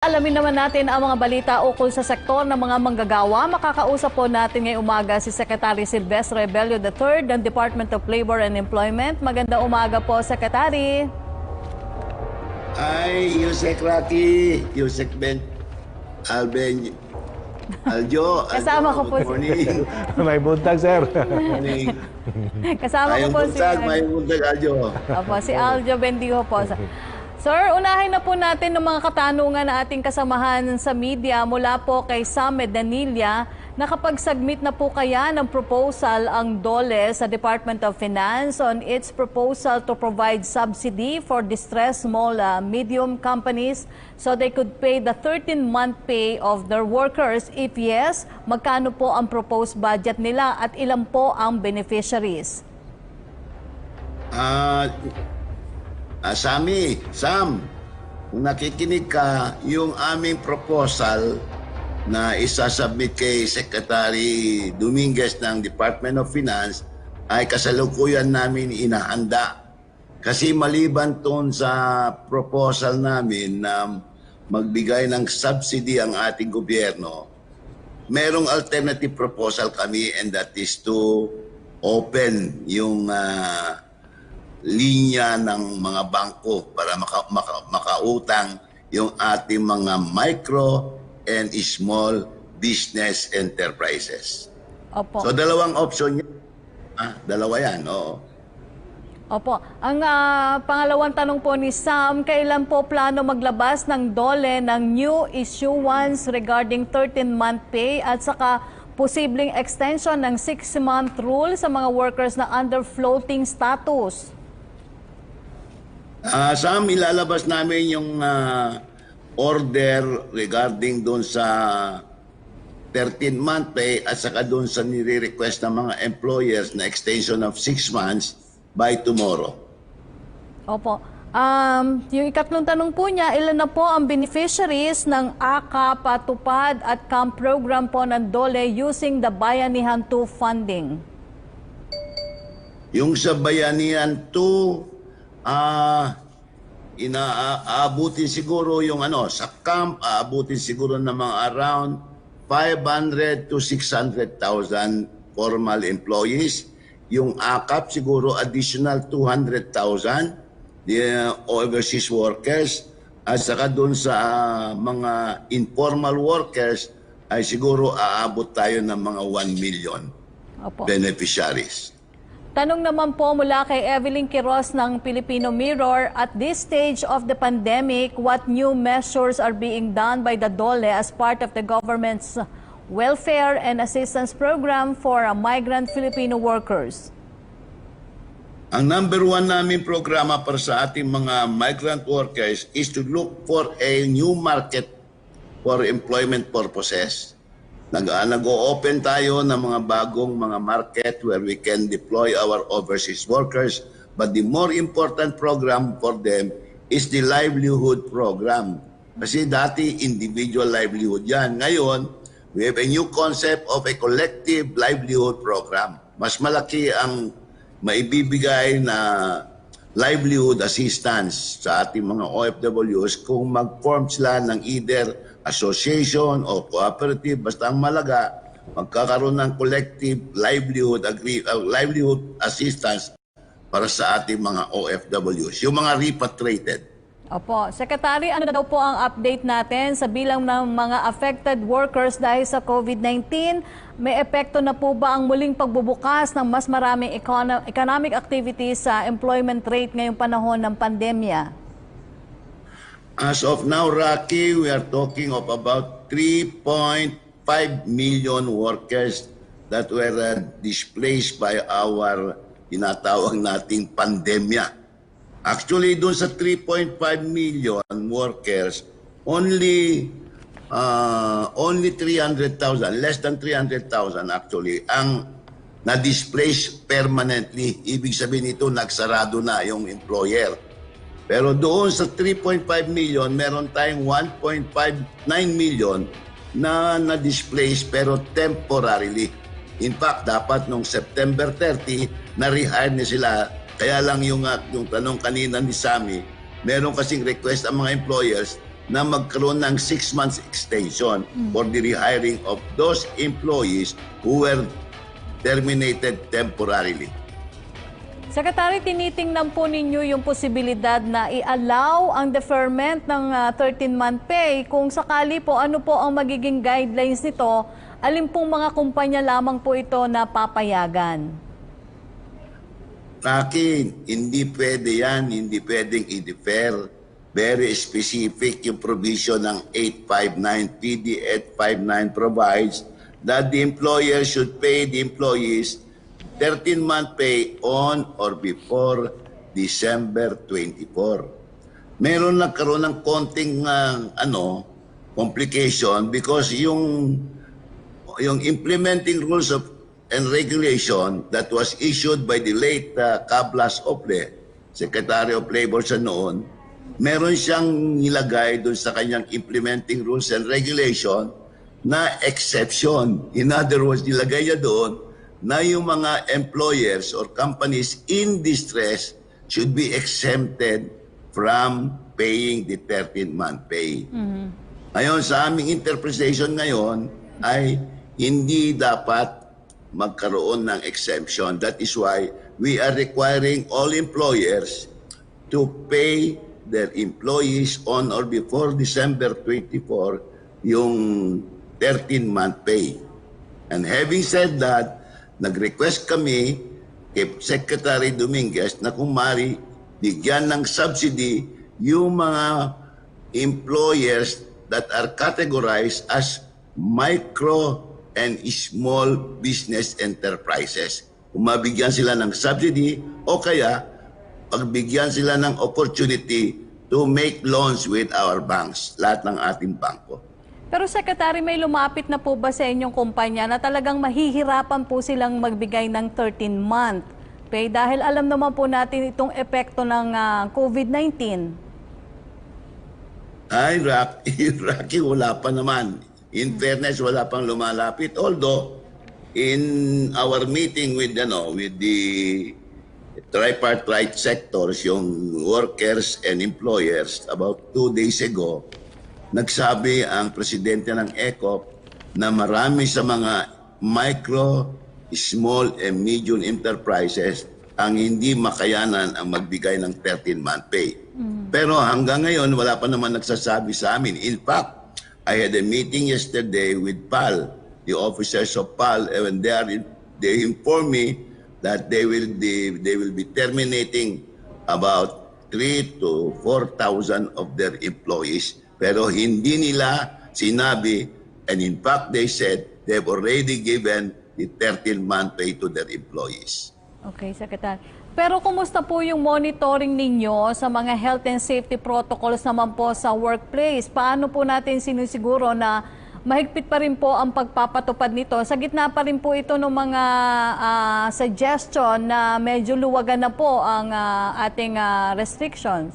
Alamin naman natin ang mga balita ukol sa sektor ng mga manggagawa. Makakausap po natin ngayong umaga si Secretary Silvestre Rebello III ng Department of Labor and Employment. Magandang umaga po, Secretary. Ay, Yusek Rocky, Yusek Ben, Alben, Aljo. Kasama ko po good morning. May buntag, sir. Good morning. Kasama ko po si May buntag, Aljo. Opo, si Aljo Bendijo po. Sir, unahin na po natin ng mga katanungan na ating kasamahan sa media mula po kay Sam Medanilla. Nakapag-submit na po kaya ng proposal ang DOLE sa Department of Finance on its proposal to provide subsidy for distressed small medium companies so they could pay the 13-month pay of their workers? If yes, magkano po ang proposed budget nila at ilan po ang beneficiaries? Sam, kung nakikinig ka, yung aming proposal na isasubmit kay Secretary Dominguez ng Department of Finance ay kasalukuyan namin inahanda. Kasi maliban ton sa proposal namin na magbigay ng subsidy ang ating gobyerno, merong alternative proposal kami, and that is to open yung linya ng mga bangko para makautang yung ating mga micro and small business enterprises. Opo. So dalawang option yan. Dalawa yan, oo. Opo. Ang pangalawang tanong po ni Sam, kailan po plano maglabas ng DOLE ng new issuance regarding 13-month pay at saka posibleng extension ng 6-month rule sa mga workers na under floating status? Sam, ilalabas namin yung order regarding doon sa 13-month pay at saka doon sa nire-request ng mga employers na extension of 6 months by tomorrow. Opo. Yung ikatlong tanong po niya, ilan na po ang beneficiaries ng AKA Patupad at CAMP program po ng DOLE using the Bayanihan 2 funding? Yung sa Bayanihan 2, aabutin siguro yung sa camp, aabutin siguro ng mga around 500 to 600,000 formal employees. Yung AKAP siguro additional 200,000 the overseas workers, at saka doon sa mga informal workers ay siguro aabot tayo ng mga 1 million Opo. beneficiaries. Tanong naman po mula kay Evelyn Quiroz ng Filipino Mirror, at this stage of the pandemic, what new measures are being done by the DOLE as part of the government's welfare and assistance program for migrant Filipino workers? Ang number one namin programa para sa ating mga migrant workers is to look for a new market for employment purposes. Nag-o-open tayo ng mga bagong mga market where we can deploy our overseas workers. But the more important program for them is the livelihood program. Kasi dati individual livelihood yan. Ngayon, we have a new concept of a collective livelihood program. Mas malaki ang maibibigay na livelihood assistance sa ating mga OFWs kung mag-form sila ng either association o cooperative, basta ang malaga, magkakaroon ng collective livelihood assistance para sa ating mga OFWs, yung mga repatriated. Opo. Secretary, ano na daw po ang update natin sa bilang ng mga affected workers dahil sa COVID-19? May epekto na po ba ang muling pagbubukas ng mas maraming economic activities sa employment rate ngayong panahon ng pandemya? As of now, Rocky, we are talking of about 3.5 million workers that were displaced by our tinatawag nating pandemya. Actually, doon sa 3.5 million workers, only 300,000, less than 300,000 actually, ang na-displace permanently. Ibig sabihin ito, nagsarado na yung employer. Pero doon sa 3.5 million, meron tayong 1.59 million na na-displace pero temporarily. In fact, dapat nung September 30, na-rehire na sila. Kaya lang yung tanong kanina ni Sammy, meron kasing request ang mga employers na magkaroon ng 6 months extension for the rehiring of those employees who were terminated temporarily. Secretary, tinitingnan po ninyo yung posibilidad na i-allow ang deferment ng 13-month pay. Kung sakali po, ano po ang magiging guidelines nito? Alin pong mga kumpanya lamang po ito na papayagan? Akin, hindi pwede yan, hindi pwedeng i-defer. Very specific yung provision ng 859, PD 859 provides that the employer should pay the employees 13-month pay on or before December 24. Meron nagkaroon ng konting complication because yung implementing rules of and regulation that was issued by the late Cablas Ople, Secretary of Labor sa noon, meron siyang nilagay doon sa kanyang implementing rules and regulation na exception. In other words, nilagay niya doon na yung mga employers or companies in distress should be exempted from paying the 13-month pay. Ngayon, sa aming interpretation ngayon ay hindi dapat magkaroon ng exemption. That is why we are requiring all employers to pay their employees on or before December 24 yung 13-month pay. And having said that, nag-request kami kay Secretary Dominguez na kung maaari bigyan ng subsidy yung mga employers that are categorized as micro and small business enterprises. Kung mabigyan sila ng subsidy o kaya pagbigyan sila ng opportunity to make loans with our banks, lahat ng ating bangko. Pero Secretary, may lumapit na po ba sa inyong kumpanya na talagang mahihirapan po silang magbigay ng 13-month pay dahil alam naman po natin itong epekto ng COVID-19? Ay, Rocky, wala pa naman. In fairness, wala pang lumalapit. Although, in our meeting with the tripartite sectors, yung workers and employers, about 2 days ago, nagsabi ang presidente ng ECOP na marami sa mga micro, small, and medium enterprises ang hindi makayanan ang magbigay ng 13-month pay. Pero hanggang ngayon, wala pa naman nagsasabi sa amin. In fact, I had a meeting yesterday with PAL, the officers of PAL, and they informed me that they will be terminating about 3,000 to 4,000 of their employees. Pero hindi nila sinabi, and in fact they said they've already given the 13-month pay to their employees. Okay, Secretary. Pero kumusta po yung monitoring ninyo sa mga health and safety protocols naman po sa workplace? Paano po natin sinusiguro na mahigpit pa rin po ang pagpapatupad nito? Sa gitna pa rin po ito ng mga suggestion na medyo luwagan na po ang ating restrictions.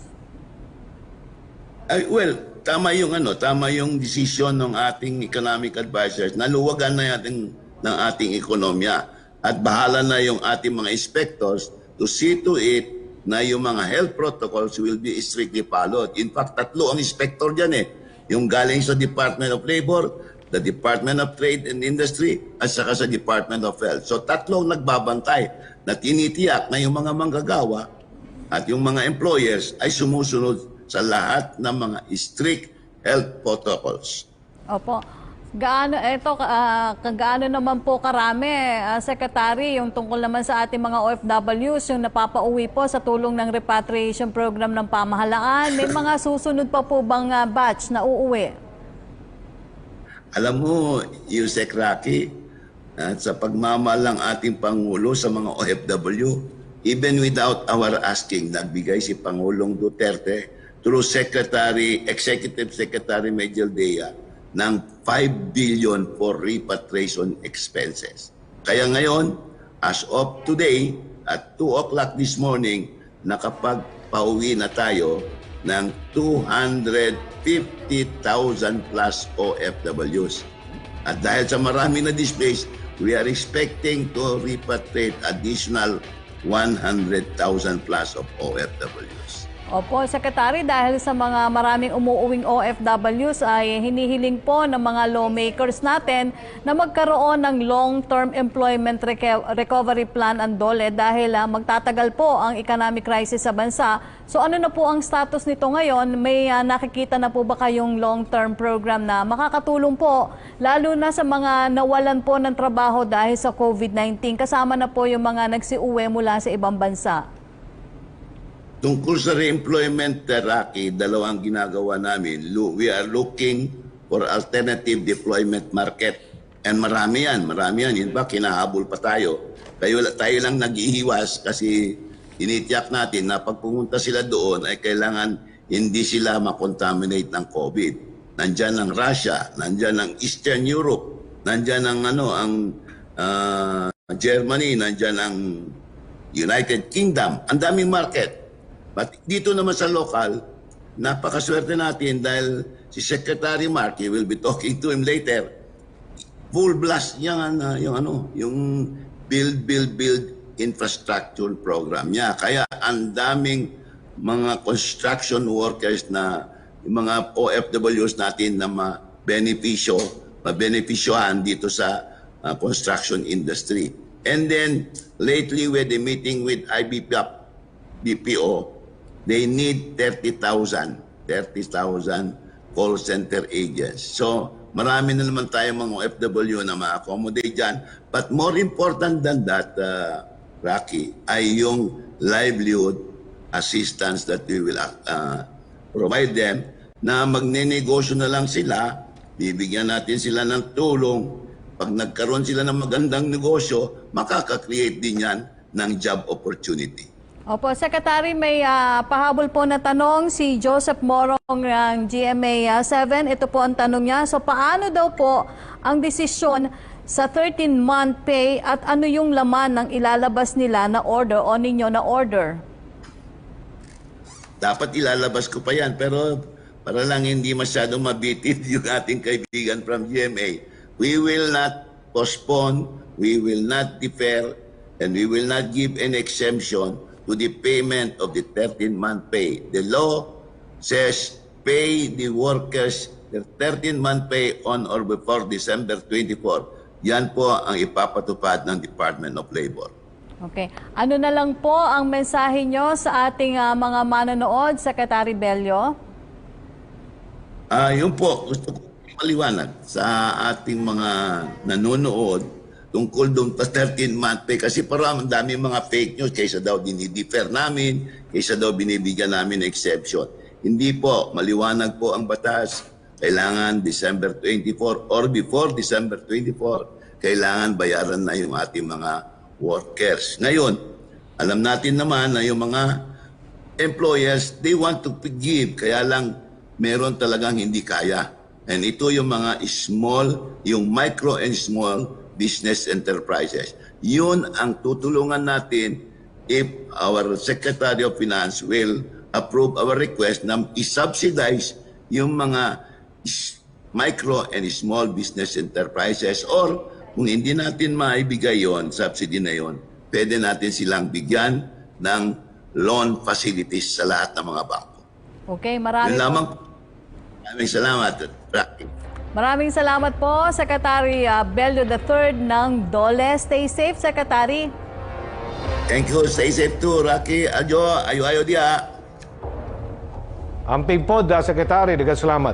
Well, tama yung decision ng ating economic advisors na luwagan na natin ng ating ekonomiya at bahala na yung ating mga inspectors to see to it na yung mga health protocols will be strictly followed. In fact, 3 ang inspector dyan eh. Yung galing sa Department of Labor, the Department of Trade and Industry, at saka sa Department of Health. So 3 nagbabantay na tinitiyak na yung mga manggagawa at yung mga employers ay sumusunod sa lahat ng mga strict health protocols. Opo. Gaano naman po karami, Secretary, yung tungkol naman sa ating mga OFWs, yung napapauwi po sa tulong ng repatriation program ng pamahalaan, may mga susunod pa po bang batch na uuwi? Alam mo, Yusek Rocky, at sa pagmamahal ng ating Pangulo sa mga OFW, even without our asking, nagbigay si Pangulong Duterte through Executive Secretary Major Dea ng 5 billion for repatriation expenses. Kaya ngayon, as of today, at 2 o'clock this morning, nakapagpauwi na tayo ng 250,000 plus OFWs. At dahil sa marami na displays, we are expecting to repatriate additional 100,000 plus of OFWs. Opo, Secretary, dahil sa mga maraming umuuwing OFWs ay hinihiling po ng mga lawmakers natin na magkaroon ng long-term employment recovery plan ang DOLE dahil magtatagal po ang economic crisis sa bansa. So ano na po ang status nito ngayon? May nakikita na po ba kayong long-term program na makakatulong po lalo na sa mga nawalan po ng trabaho dahil sa COVID-19 kasama na po yung mga nagsiuwi mula sa ibang bansa? Tungkol sa re-employment, Rocky, dalawang ginagawa namin. We are looking for alternative deployment market. And marami yan. In fact, kinahabol pa tayo. Tayo lang nag-iiwas kasi tinitiyak natin na pag pumunta sila doon ay kailangan hindi sila makontaminate ng COVID. Nandyan ang Russia, nandyan ang Eastern Europe, nandyan ang Germany, nandyan ang United Kingdom. Ang daming market. But dito naman sa local, napakaswerte natin dahil si Secretary Marky, will be talking to him later. Full blast niya yung build infrastructure program niya. Kaya ang daming mga construction workers na yung mga OFWs natin na mabenepisyohan dito sa construction industry. And then lately with the meeting with BPO, they need 30,000 call center agents. So, marami na naman tayong mga OFW na ma-accommodate dyan. But more important than that, Rocky, ay yung livelihood assistance that we will provide them na magne-negosyo na lang sila, bibigyan natin sila ng tulong. Pag nagkaroon sila ng magandang negosyo, makaka-create din yan ng job opportunity. Opo, Secretary, may pahabol po na tanong si Joseph Morong ng GMA 7. Ito po ang tanong niya. So paano daw po ang desisyon sa 13-month pay at ano yung laman ng ilalabas nila na order o ninyo na order? Dapat ilalabas ko pa yan, pero para lang hindi masyadong mabitid yung ating kaibigan from GMA. We will not postpone, we will not defer, and we will not give an exemption to the payment of the 13-month pay. The law says pay the workers the 13-month pay on or before December 24. Yan po ang ipapatupad ng Department of Labor. Okay. Ano na lang po ang mensahe nyo sa ating mga manonood, Secretary Bello? Yun po, gusto ko maliwanag sa ating mga nanonood tungkol doon pa 13-month pay kasi parang dami mga fake news kaysa daw dinidefer namin, kaysa daw binibigyan namin exception. Hindi po, maliwanag po ang batas. Kailangan December 24 or before December 24, kailangan bayaran na yung ating mga workers. Ngayon, alam natin naman na yung mga employers, they want to give, kaya lang meron talagang hindi kaya. And ito yung mga small, yung micro and small business enterprises. Yun ang tutulungan natin if our Secretary of Finance will approve our request na i-subsidize yung mga micro and small business enterprises or kung hindi natin maibigay yon, subsidy na yon, pwede natin silang bigyan ng loan facilities sa lahat ng mga bangko. Okay, Yun lamang. Maraming salamat, Rocky. Maraming salamat po, Secretary Bello III ng DOLE. Stay safe, Secretary. Thank you. Stay safe too, Rocky. Ayo dia. Amping pod, Secretary. Daghang salamat.